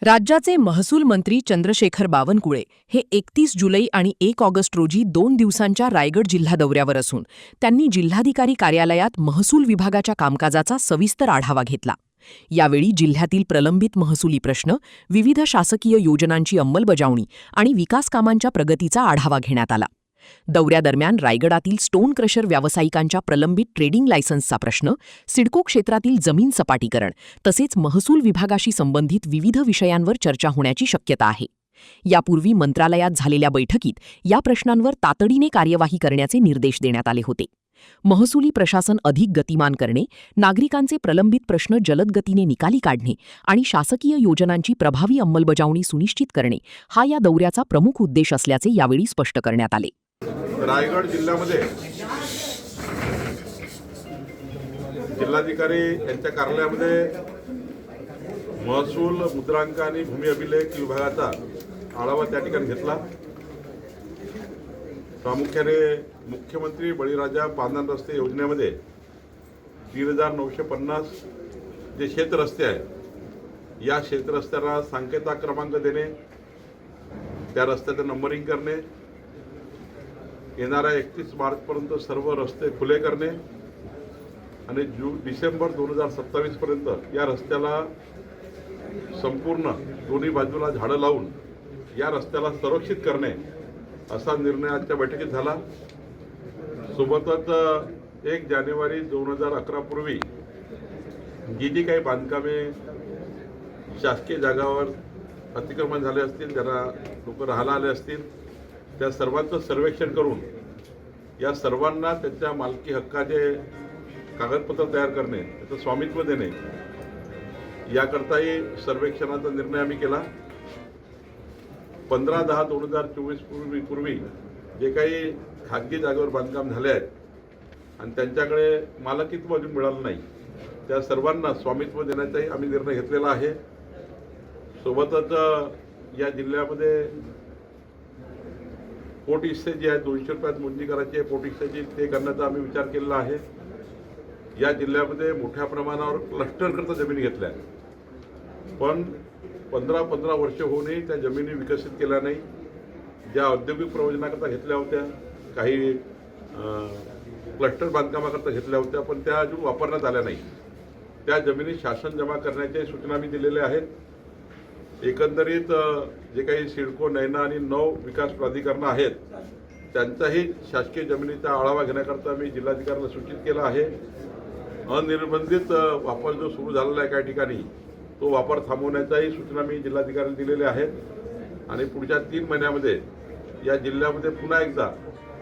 राज्याचे महसूल मंत्री चंद्रशेखर बावनकुळे हे 31 जुलै आणि 1 ऑगस्ट रोजी 2 दिवसांच्या रायगड जिल्हा दौऱ्यावर असून त्यांनी जिल्हाधिकारी कार्यालयात महसूल विभागाच्या कामकाजाचा सविस्तर आढावा घेतला। यावेळी जिल्ह्यातील प्रलंबित महसुली प्रश्न, विविध शासकीय योजनांची अंमलबजावणी आणि विकास कामांच्या प्रगतीचा आढावा घेण्यात आला। दौऱ्यादरम्यान रायगडातील स्टोन क्रशर व्यावसायिकांच्या प्रलंबित ट्रेडिंग लायसन्सचा प्रश्न, सिडको क्षेत्रातील जमीन सपाटीकरण तसेच महसूल विभागाशी संबंधित विविध विषयांवर चर्चा होण्याची शक्यता आहे। यापूर्वी मंत्रालयात झालेल्या बैठकीत या प्रश्नांवर तातडीने कार्यवाही करण्याचे निर्देश देण्यात आले होते। महसुली प्रशासन अधिक गतिमान करणे, नागरिकांचे प्रलंबित प्रश्न जलद गतीने निकाली काढणे आणि शासकीय योजनांची प्रभावी अंमलबजावणी सुनिश्चित करणे हा या दौऱ्याचा प्रमुख उद्देश असल्याचे यावेळी स्पष्ट करण्यात आले। रायगड जिल्ह्यामध्ये जिल्हाधिकारी यांच्या कार्यालयामध्ये महसूल, मुद्रांक आणि भूमी अभिलेख विभागाचा आढावा त्या ठिकाणी घेतला। प्रामुख्याने मुख्यमंत्री बळीराजा पांदन रस्ते योजनेमध्ये 3950 जे शेतरस्ते आहेत, या शेतरस्त्याला सांकेता क्रमांक देणे, त्या रस्त्याचं नंबरिंग करणे, येणाऱ्या 31 मार्चपर्यंत सर्व रस्ते खुले करणे आणि डिसेंबर 2027 पर्यंत या रस्त्याला संपूर्ण दोन्ही बाजूला झाडं लावून या रस्त्याला संरक्षित करणे असा निर्णय आजच्या बैठकीत झाला। सोबतच 1 जानेवारी 2011 पूर्वी जी काही बांधकामे शासकीय जागावर अतिक्रमण झाले असतील, ज्यांना लोक राहायला आले असतील, त्या सर्वांचं सर्वेक्षण करून या सर्वांना त्यांच्या मालकी हक्काचे कागदपत्र तयार करणे, त्याचं स्वामित्व देणे याकरताही सर्वेक्षणाचा निर्णय आम्ही केला। 15/10/2024 पूर्वी जे काही खाजगी जागेवर बांधकाम झाले आहेत आणि त्यांच्याकडे मालकीत्व अजून मिळालं नाही, त्या सर्वांना स्वामित्व देण्याचाही आम्ही निर्णय घेतलेला आहे। सोबतच या जिल्ह्यामध्ये पोट हिस्से जे आहेत 200 रुपयात मोजणी करायची आहे, पोट हिस्सेची ते करण्याचा आम्ही विचार केलेला आहे। या जिल्ह्यामध्ये मोठ्या प्रमाणावर क्लस्टरकरता जमिनी घेतल्या, पण 15 वर्ष होऊनही त्या जमिनी विकसित केल्या नाही। ज्या औद्योगिक प्रयोजनाकरता घेतल्या होत्या, काही क्लस्टर बांधकामाकरता घेतल्या होत्या, पण त्या अजून वापरण्यात आल्या नाही। त्या जमिनी शासन जमा करण्याच्या सूचना मी दिलेल्या आहेत। एकंदरीत जे काही सिडको, नैना आणि 9 विकास प्राधिकरणं आहेत, त्यांचाही शासकीय जमिनीचा आढावा घेण्याकरता मी जिल्हाधिकाऱ्यांना सूचित केलं आहे। अनिर्बंधित वापर जो सुरू झालेला आहे काही ठिकाणी, तो वापर थांबवण्याच्याही सूचना मी जिल्हाधिकाऱ्यांना दिलेल्या आहेत आणि पुढच्या 3 महिन्यामध्ये या जिल्ह्यामध्ये पुन्हा एकदा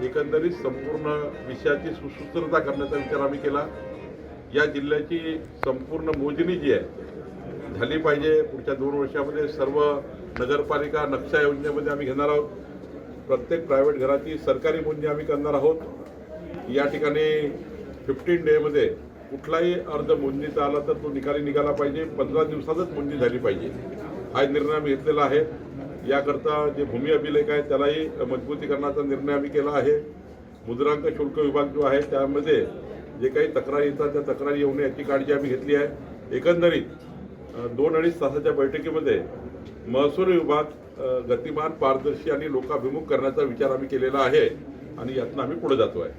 एकंदरीत संपूर्ण विषयाची सुसूत्रता करण्याचा विचार आम्ही केला। या जिल्ह्याची संपूर्ण मोजणी जी आहे झाली पाहिजे। पुढच्या 2 वर्षामध्ये सर्व नगरपालिका नक्षा योजनेमध्ये आम्ही घेणार आहोत। प्रत्येक प्रायव्हेट घराची सरकारी मोजणी आम्ही करणार आहोत। या ठिकाणी 15 डेमध्ये कुठलाही अर्ज मोजणीचा आला तर तो निकाला पाहिजे, 15 दिवसातच मोजणी झाली पाहिजे, हा निर्णय आम्ही घेतलेला आहे। याकरता जे भूमी अभिलेख आहे त्यालाही मजबूतीकरणाचा निर्णय आम्ही केला आहे। मुद्रांक शुल्क विभाग जो आहे त्यामध्ये जे काही तक्रारी येतात त्या तक्रारी येऊ नये याची काळजी आम्ही घेतली आहे। एकंदरीत 2-2.5 तासाच्या बैठकीमध्ये महसूल विभाग गतिमान, पारदर्शी आणि लोकाभिमुख करण्याचा विचार आम्ही केलेला आहे आणि यातून आम्ही पुढे जातो आहे।